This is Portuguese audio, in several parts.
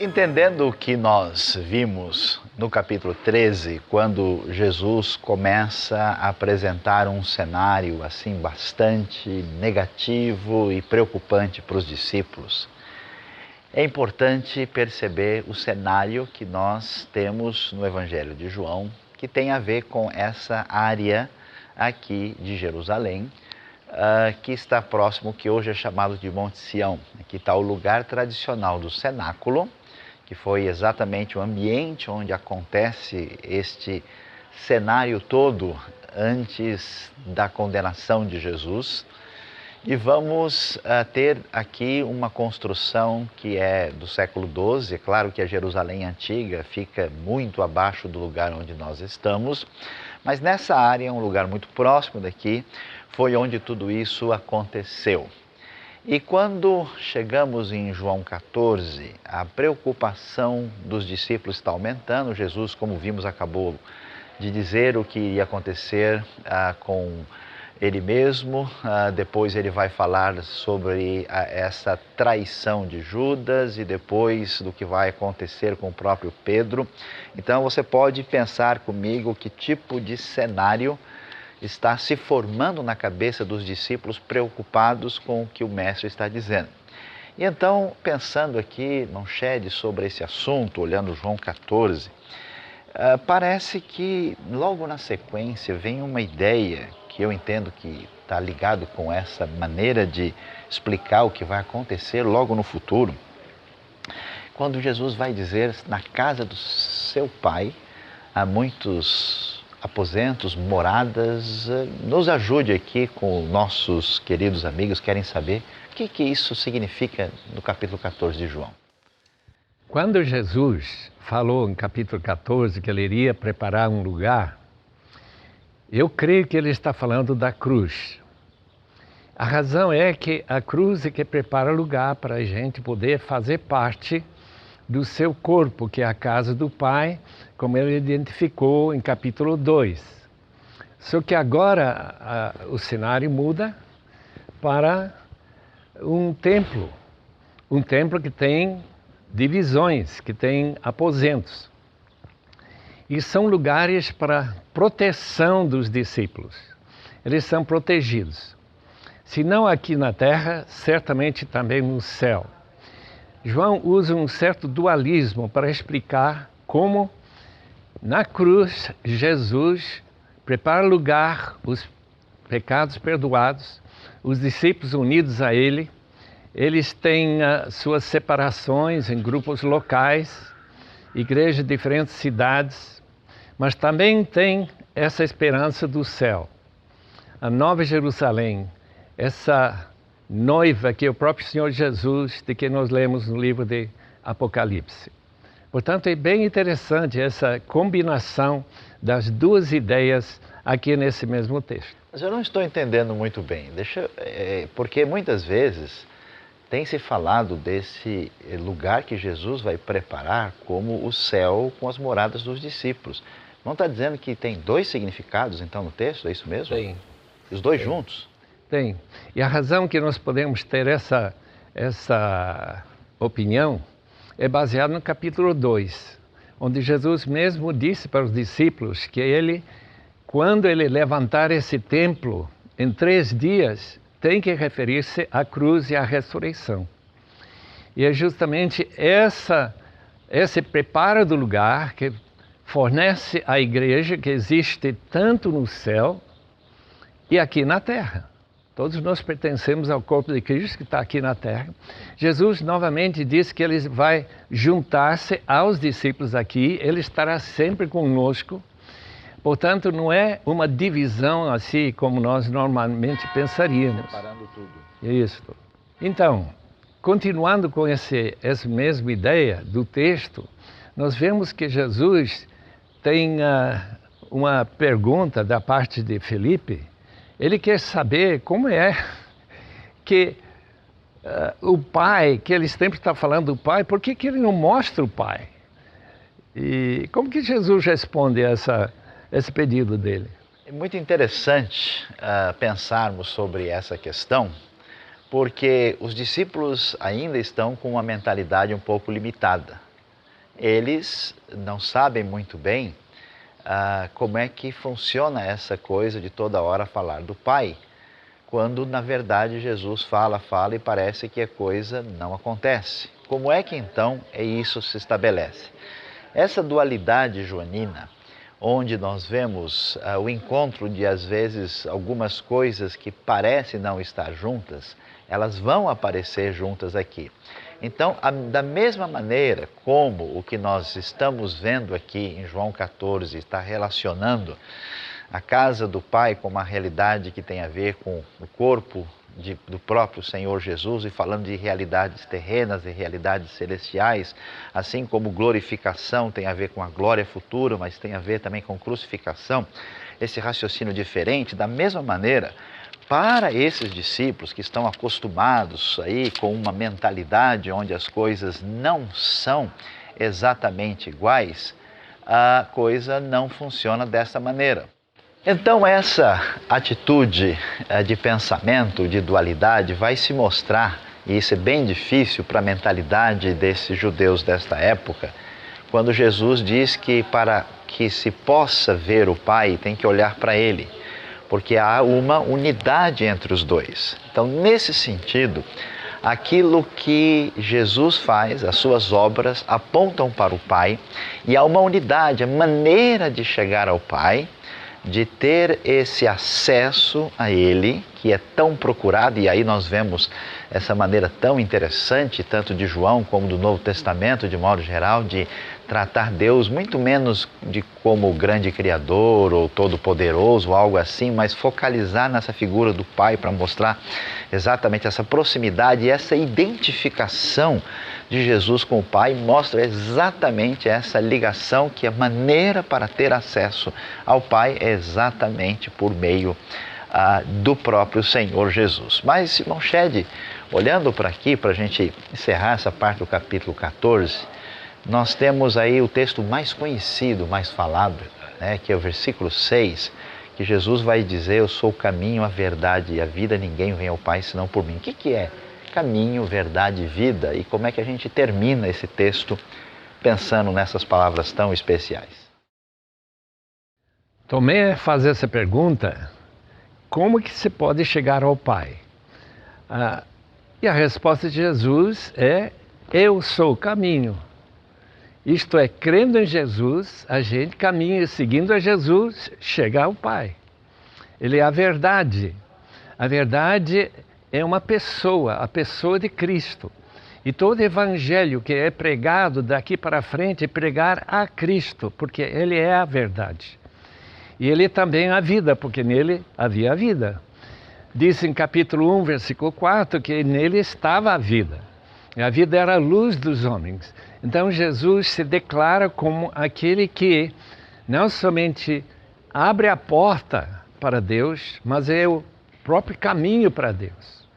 Entendendo o que nós vimos no capítulo 13, quando Jesus começa a apresentar um cenário assim bastante negativo e preocupante para os discípulos, é importante perceber o cenário que nós temos no Evangelho de João, que tem a ver com essa área aqui de Jerusalém, que está próximo, que hoje é chamado de Monte Sião. Aqui está o lugar tradicional do cenáculo, que foi exatamente o ambiente onde acontece este cenário todo antes da condenação de Jesus. E vamos ter aqui uma construção que é do século XII. É claro que a Jerusalém antiga fica muito abaixo do lugar onde nós estamos, mas nessa área, um lugar muito próximo daqui, foi onde tudo isso aconteceu. E quando chegamos em João 14, a preocupação dos discípulos está aumentando. Jesus, como vimos, acabou de dizer o que ia acontecer com ele mesmo. Depois ele vai falar sobre essa traição de Judas e depois do que vai acontecer com o próprio Pedro. Então você pode pensar comigo que tipo de cenário está se formando na cabeça dos discípulos preocupados com o que o mestre está dizendo. E então, pensando aqui, não Shed, sobre esse assunto, olhando João 14, parece que logo na sequência vem uma ideia que eu entendo que está ligado com essa maneira de explicar o que vai acontecer logo no futuro. Quando Jesus vai dizer, na casa do seu Pai há muitos aposentos, moradas. Nos ajude aqui com nossos queridos amigos que querem saber o que isso significa no capítulo 14 de João. Quando Jesus falou em capítulo 14 que ele iria preparar um lugar, eu creio que ele está falando da cruz. A razão é que a cruz é que prepara lugar para a gente poder fazer parte do seu corpo, que é a casa do Pai, como ele identificou em capítulo 2. Só que agora o cenário muda para um templo que tem divisões, que tem aposentos. E são lugares para proteção dos discípulos. Eles são protegidos. Se não aqui na terra, certamente também no céu. João usa um certo dualismo para explicar como na cruz Jesus prepara lugar, os pecados perdoados, os discípulos unidos a ele. Eles têm suas separações em grupos locais, igrejas de diferentes cidades, mas também tem essa esperança do céu. A Nova Jerusalém, essa noiva que é o próprio Senhor Jesus, de que nós lemos no livro de Apocalipse. Portanto, é bem interessante essa combinação das duas ideias aqui nesse mesmo texto. Mas eu não estou entendendo muito bem, porque muitas vezes tem se falado desse lugar que Jesus vai preparar como o céu com as moradas dos discípulos. Não está dizendo que tem dois significados então no texto, é isso mesmo? Tem. Os dois juntos? Tem. E a razão que nós podemos ter essa opinião é baseada no capítulo 2, onde Jesus mesmo disse para os discípulos que ele, quando ele levantar esse templo em 3 dias, tem que referir-se à cruz e à ressurreição. E é justamente esse preparo do lugar que fornece à igreja que existe tanto no céu e aqui na terra. Todos nós pertencemos ao corpo de Cristo que está aqui na terra. Jesus novamente disse que ele vai juntar-se aos discípulos aqui, ele estará sempre conosco. Portanto, não é uma divisão assim como nós normalmente pensaríamos. Separando tudo. É isso. Então, continuando com essa mesma ideia do texto, nós vemos que Jesus tem uma pergunta da parte de Felipe. Ele quer saber como é que o Pai, que ele sempre está falando do Pai, por que ele não mostra o Pai? E como que Jesus responde esse pedido dele? É muito interessante pensarmos sobre essa questão, porque os discípulos ainda estão com uma mentalidade um pouco limitada. eles não sabem muito bem como é que funciona essa coisa de toda hora falar do Pai, quando na verdade Jesus fala e parece que a coisa não acontece. Como é que então isso se estabelece? Essa dualidade joanina, onde nós vemos o encontro de às vezes algumas coisas que parecem não estar juntas, elas vão aparecer juntas aqui. Então, da mesma maneira como o que nós estamos vendo aqui em João 14 está relacionando a casa do Pai com uma realidade que tem a ver com o corpo do próprio Senhor Jesus, e falando de realidades terrenas e realidades celestiais, assim como glorificação tem a ver com a glória futura, mas tem a ver também com crucificação, esse raciocínio diferente, da mesma maneira, para esses discípulos que estão acostumados aí com uma mentalidade onde as coisas não são exatamente iguais, a coisa não funciona dessa maneira. Então essa atitude de pensamento, de dualidade, vai se mostrar, e isso é bem difícil para a mentalidade desses judeus desta época, quando Jesus diz que para que se possa ver o Pai, tem que olhar para Ele, porque há uma unidade entre os dois. Então, nesse sentido, aquilo que Jesus faz, as suas obras, apontam para o Pai, e há uma unidade, a maneira de chegar ao Pai, de ter esse acesso a Ele, que é tão procurado, e aí nós vemos essa maneira tão interessante, tanto de João como do Novo Testamento, de modo geral, de tratar Deus muito menos de como grande Criador ou Todo-Poderoso, ou algo assim, mas focalizar nessa figura do Pai para mostrar exatamente essa proximidade e essa identificação de Jesus com o Pai, mostra exatamente essa ligação, que a maneira para ter acesso ao Pai é exatamente por meio do próprio Senhor Jesus. Mas, irmão Shed, olhando para aqui, para a gente encerrar essa parte do capítulo 14, nós temos aí o texto mais conhecido, mais falado, né, que é o versículo 6, que Jesus vai dizer: eu sou o caminho, a verdade e a vida, ninguém vem ao Pai senão por mim. O que é caminho, verdade e vida? E como é que a gente termina esse texto pensando nessas palavras tão especiais? Tomé faz essa pergunta: como que se pode chegar ao Pai? E a resposta de Jesus é: eu sou o caminho. Isto é, crendo em Jesus, a gente caminha seguindo a Jesus, chega ao Pai. Ele é a verdade. A verdade é uma pessoa, a pessoa de Cristo. E todo evangelho que é pregado daqui para frente é pregar a Cristo, porque Ele é a verdade. E Ele também é a vida, porque nele havia a vida. Diz em capítulo 1, versículo 4, que nele estava a vida. E a vida era a luz dos homens. Então Jesus se declara como aquele que não somente abre a porta para Deus, mas é o próprio caminho para Deus.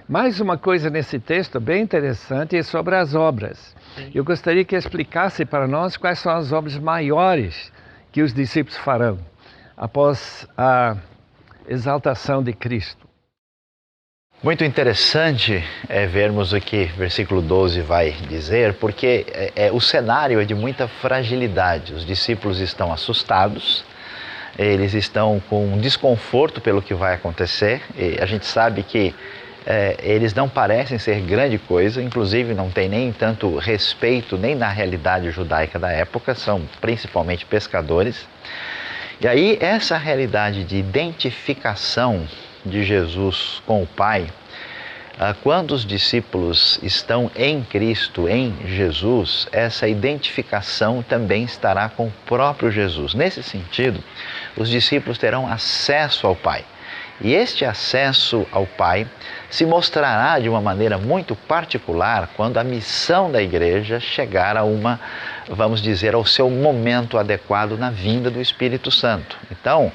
Mais uma coisa nesse texto bem interessante é sobre as obras. Eu gostaria que explicasse para nós quais são as obras maiores que os discípulos farão após a exaltação de Cristo. Muito interessante vermos o que o versículo 12 vai dizer, porque o cenário é de muita fragilidade. Os discípulos estão assustados, eles estão com um desconforto pelo que vai acontecer. E a gente sabe que eles não parecem ser grande coisa, inclusive não tem nem tanto respeito nem na realidade judaica da época, são principalmente pescadores. E aí essa realidade de identificação de Jesus com o Pai, quando os discípulos estão em Cristo, em Jesus, essa identificação também estará com o próprio Jesus. Nesse sentido, os discípulos terão acesso ao Pai. E este acesso ao Pai se mostrará de uma maneira muito particular quando a missão da igreja chegar a vamos dizer, ao seu momento adequado na vinda do Espírito Santo. Então,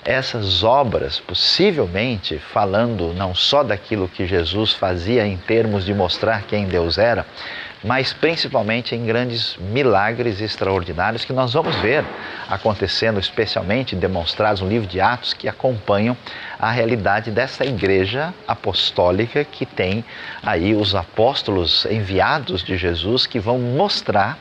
essas obras, possivelmente falando não só daquilo que Jesus fazia em termos de mostrar quem Deus era, mas principalmente em grandes milagres extraordinários que nós vamos ver acontecendo, especialmente demonstrados no livro de Atos, que acompanham a realidade dessa igreja apostólica que tem aí os apóstolos enviados de Jesus, que vão mostrar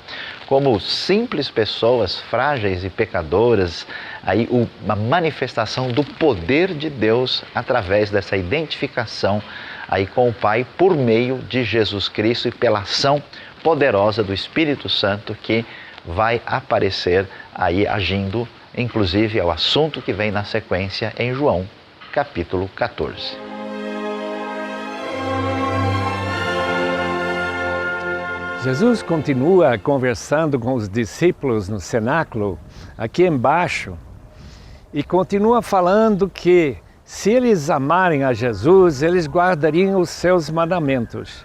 como simples pessoas frágeis e pecadoras, aí uma manifestação do poder de Deus através dessa identificação aí com o Pai por meio de Jesus Cristo e pela ação poderosa do Espírito Santo que vai aparecer aí agindo, inclusive é o assunto que vem na sequência em João, capítulo 14. Jesus continua conversando com os discípulos no cenáculo, aqui embaixo, e continua falando que se eles amarem a Jesus, eles guardariam os seus mandamentos.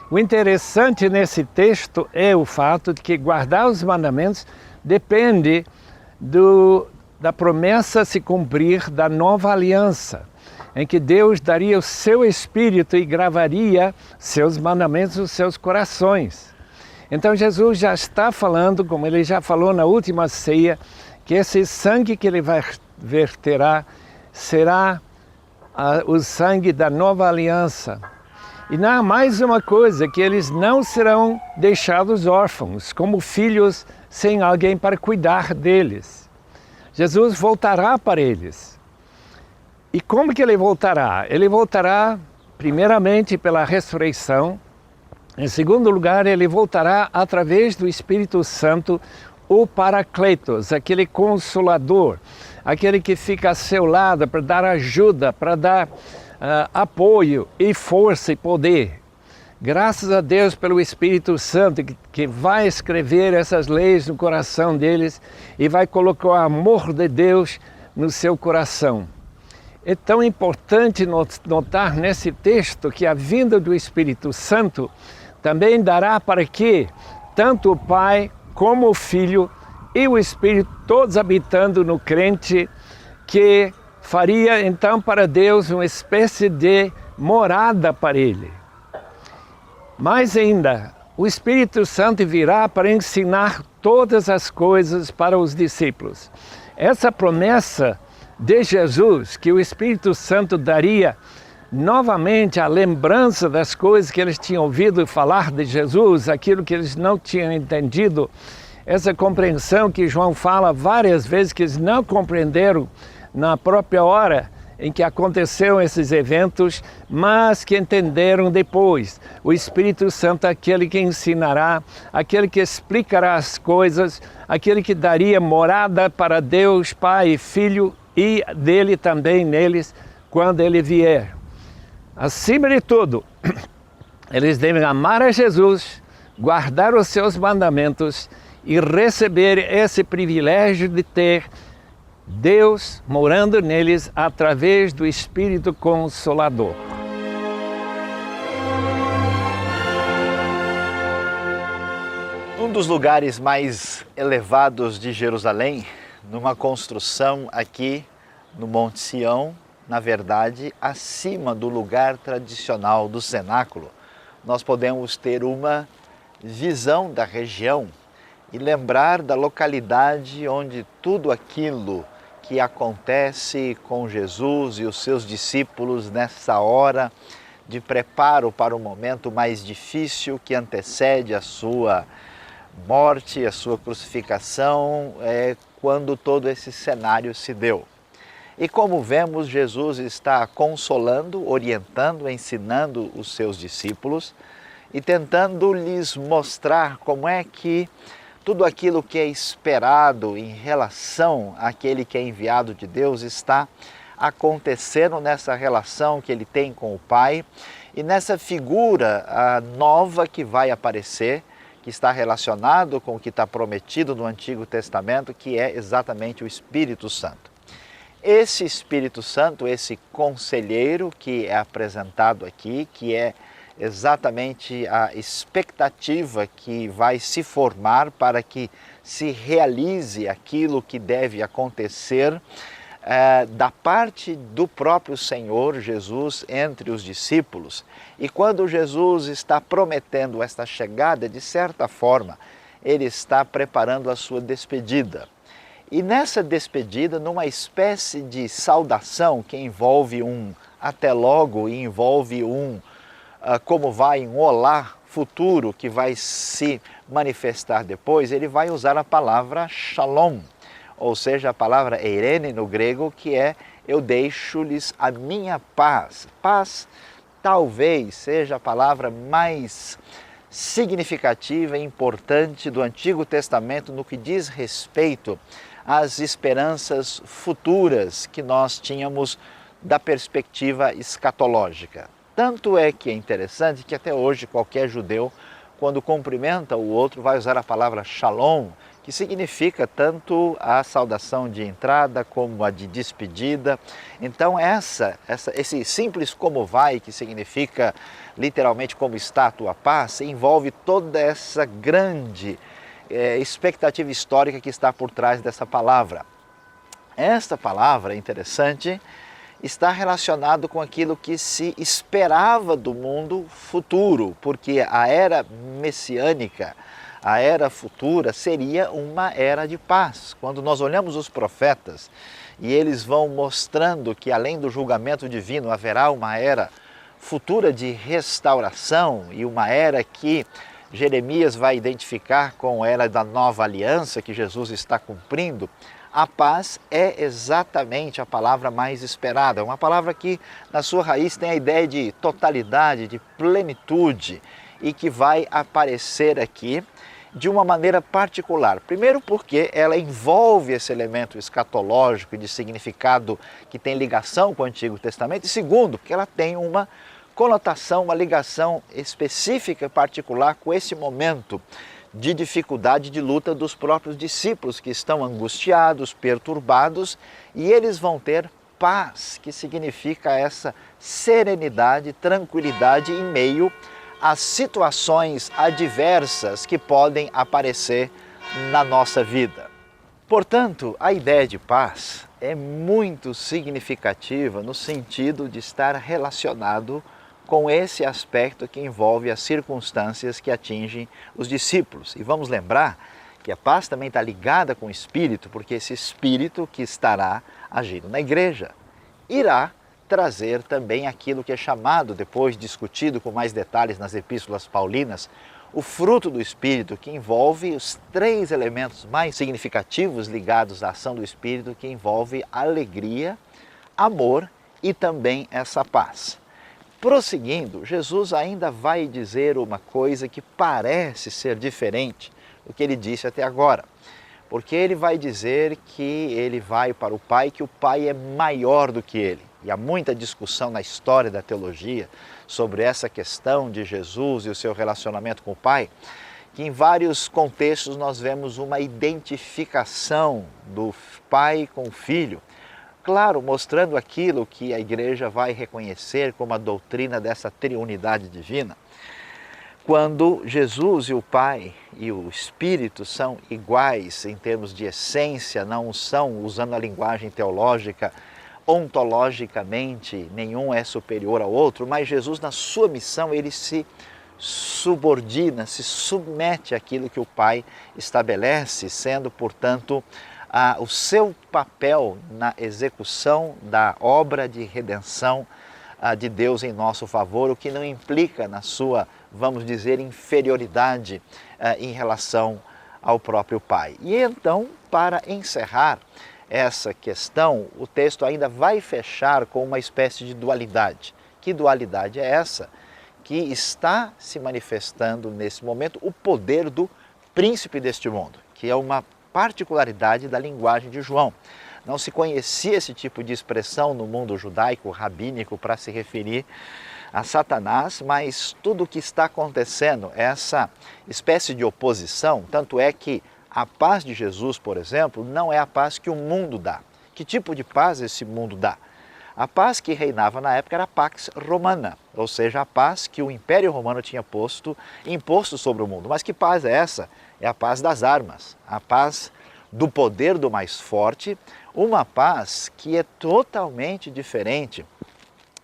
O interessante nesse texto é o fato de que guardar os mandamentos depende da promessa se cumprir da nova aliança, em que Deus daria o seu Espírito e gravaria seus mandamentos nos seus corações. Então Jesus já está falando, como ele já falou na última ceia, que esse sangue que ele vai verterá será o sangue da nova aliança. E há mais uma coisa, que eles não serão deixados órfãos, como filhos sem alguém para cuidar deles. Jesus voltará para eles. E como que ele voltará? Ele voltará primeiramente pela ressurreição. Em segundo lugar, ele voltará através do Espírito Santo, o Paracletos, aquele consolador, aquele que fica a seu lado para dar ajuda, para dar apoio e força e poder. Graças a Deus pelo Espírito Santo que vai escrever essas leis no coração deles e vai colocar o amor de Deus no seu coração. É tão importante notar nesse texto que a vinda do Espírito Santo também dará para que tanto o Pai como o Filho e o Espírito, todos habitando no crente, que faria então para Deus uma espécie de morada para Ele. Mais ainda, o Espírito Santo virá para ensinar todas as coisas para os discípulos. Essa promessa de Jesus, que o Espírito Santo daria novamente a lembrança das coisas que eles tinham ouvido falar de Jesus, aquilo que eles não tinham entendido, essa compreensão que João fala várias vezes que eles não compreenderam na própria hora em que aconteceram esses eventos, mas que entenderam depois. O Espírito Santo é aquele que ensinará, aquele que explicará as coisas, aquele que daria morada para Deus, Pai e Filho, e dele também neles, quando ele vier. Acima de tudo, eles devem amar a Jesus, guardar os seus mandamentos e receber esse privilégio de ter Deus morando neles através do Espírito Consolador. Um dos lugares mais elevados de Jerusalém, numa construção aqui no Monte Sião, na verdade, acima do lugar tradicional do cenáculo, nós podemos ter uma visão da região e lembrar da localidade onde tudo aquilo que acontece com Jesus e os seus discípulos nessa hora de preparo para o momento mais difícil que antecede a sua morte, a sua crucificação, quando todo esse cenário se deu. E como vemos, Jesus está consolando, orientando, ensinando os seus discípulos e tentando lhes mostrar como é que tudo aquilo que é esperado em relação àquele que é enviado de Deus está acontecendo nessa relação que ele tem com o Pai e nessa figura nova que vai aparecer, que está relacionado com o que está prometido no Antigo Testamento, que é exatamente o Espírito Santo. Esse Espírito Santo, esse conselheiro que é apresentado aqui, que é exatamente a expectativa que vai se formar para que se realize aquilo que deve acontecer, da parte do próprio Senhor Jesus entre os discípulos. E quando Jesus está prometendo esta chegada, de certa forma, ele está preparando a sua despedida. E nessa despedida, numa espécie de saudação que envolve um até logo e envolve um como vai, um olá futuro que vai se manifestar depois, ele vai usar a palavra shalom, ou seja, a palavra eirene no grego, que é eu deixo-lhes a minha paz. Paz talvez seja a palavra mais significativa e importante do Antigo Testamento no que diz respeito às esperanças futuras que nós tínhamos da perspectiva escatológica. Tanto é que é interessante que até hoje qualquer judeu, quando cumprimenta o outro, vai usar a palavra shalom, que significa tanto a saudação de entrada como a de despedida. Então esse simples como vai, que significa literalmente como está a tua paz, envolve toda essa grande expectativa histórica que está por trás dessa palavra. Esta palavra, interessante, está relacionado com aquilo que se esperava do mundo futuro, porque a era messiânica, a era futura, seria uma era de paz. Quando nós olhamos os profetas e eles vão mostrando que além do julgamento divino haverá uma era futura de restauração e uma era que Jeremias vai identificar com a era da nova aliança que Jesus está cumprindo, a paz é exatamente a palavra mais esperada, uma palavra que na sua raiz tem a ideia de totalidade, de plenitude e que vai aparecer aqui de uma maneira particular. Primeiro porque ela envolve esse elemento escatológico de significado que tem ligação com o Antigo Testamento, e segundo, porque ela tem uma conotação, uma ligação específica e particular com esse momento de dificuldade, de luta dos próprios discípulos que estão angustiados, perturbados, e eles vão ter paz, que significa essa serenidade, tranquilidade em meio às situações adversas que podem aparecer na nossa vida. Portanto, a ideia de paz é muito significativa no sentido de estar relacionado com esse aspecto que envolve as circunstâncias que atingem os discípulos. E vamos lembrar que a paz também está ligada com o Espírito, porque esse Espírito que estará agindo na igreja irá trazer também aquilo que é chamado, depois discutido com mais detalhes nas epístolas paulinas, o fruto do Espírito, que envolve os três elementos mais significativos ligados à ação do Espírito, que envolve alegria, amor e também essa paz. Prosseguindo, Jesus ainda vai dizer uma coisa que parece ser diferente do que ele disse até agora. Porque ele vai dizer que ele vai para o Pai, que o Pai é maior do que ele. E há muita discussão na história da teologia sobre essa questão de Jesus e o seu relacionamento com o Pai, que em vários contextos nós vemos uma identificação do Pai com o Filho. Claro, mostrando aquilo que a igreja vai reconhecer como a doutrina dessa triunidade divina. Quando Jesus e o Pai e o Espírito são iguais em termos de essência, não são, usando a linguagem teológica, ontologicamente, nenhum é superior ao outro, mas Jesus, na sua missão, ele se subordina, se submete àquilo que o Pai estabelece, sendo, portanto, o seu papel na execução da obra de redenção de Deus em nosso favor, o que não implica na sua, vamos dizer, inferioridade em relação ao próprio Pai. E então, para encerrar essa questão, o texto ainda vai fechar com uma espécie de dualidade. Que dualidade é essa? Que está se manifestando nesse momento o poder do príncipe deste mundo, que é uma particularidade da linguagem de João. Não se conhecia esse tipo de expressão no mundo judaico, rabínico, para se referir a Satanás, mas tudo o que está acontecendo, essa espécie de oposição, tanto é que a paz de Jesus, por exemplo, não é a paz que o mundo dá. Que tipo de paz esse mundo dá? A paz que reinava na época era a Pax Romana, ou seja, a paz que o Império Romano tinha imposto sobre o mundo. Mas que paz é essa? É a paz das armas, a paz do poder do mais forte, uma paz que é totalmente diferente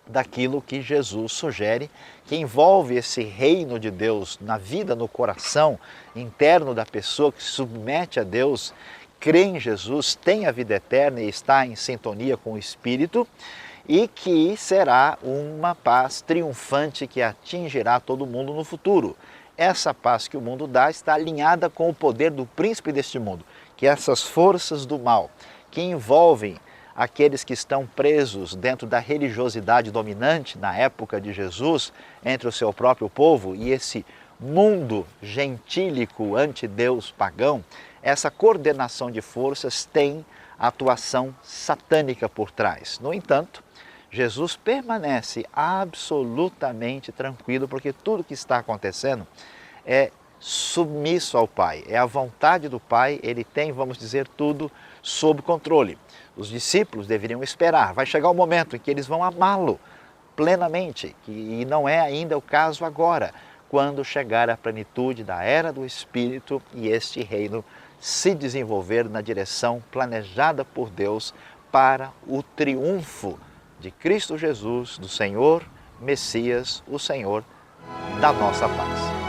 daquilo que Jesus sugere, que envolve esse reino de Deus na vida, no coração interno da pessoa que se submete a Deus, crê em Jesus, tem a vida eterna e está em sintonia com o Espírito, e que será uma paz triunfante que atingirá todo mundo no futuro. Essa paz que o mundo dá está alinhada com o poder do príncipe deste mundo, que essas forças do mal que envolvem aqueles que estão presos dentro da religiosidade dominante na época de Jesus entre o seu próprio povo e esse mundo gentílico anti-Deus pagão, essa coordenação de forças tem atuação satânica por trás. No entanto, Jesus permanece absolutamente tranquilo porque tudo que está acontecendo é submisso ao Pai, é a vontade do Pai, ele tem, vamos dizer, tudo sob controle. Os discípulos deveriam esperar, vai chegar o momento em que eles vão amá-lo plenamente, e não é ainda o caso agora, quando chegar a plenitude da era do Espírito e este reino se desenvolver na direção planejada por Deus para o triunfo de Cristo Jesus, do Senhor Messias, o Senhor da nossa paz.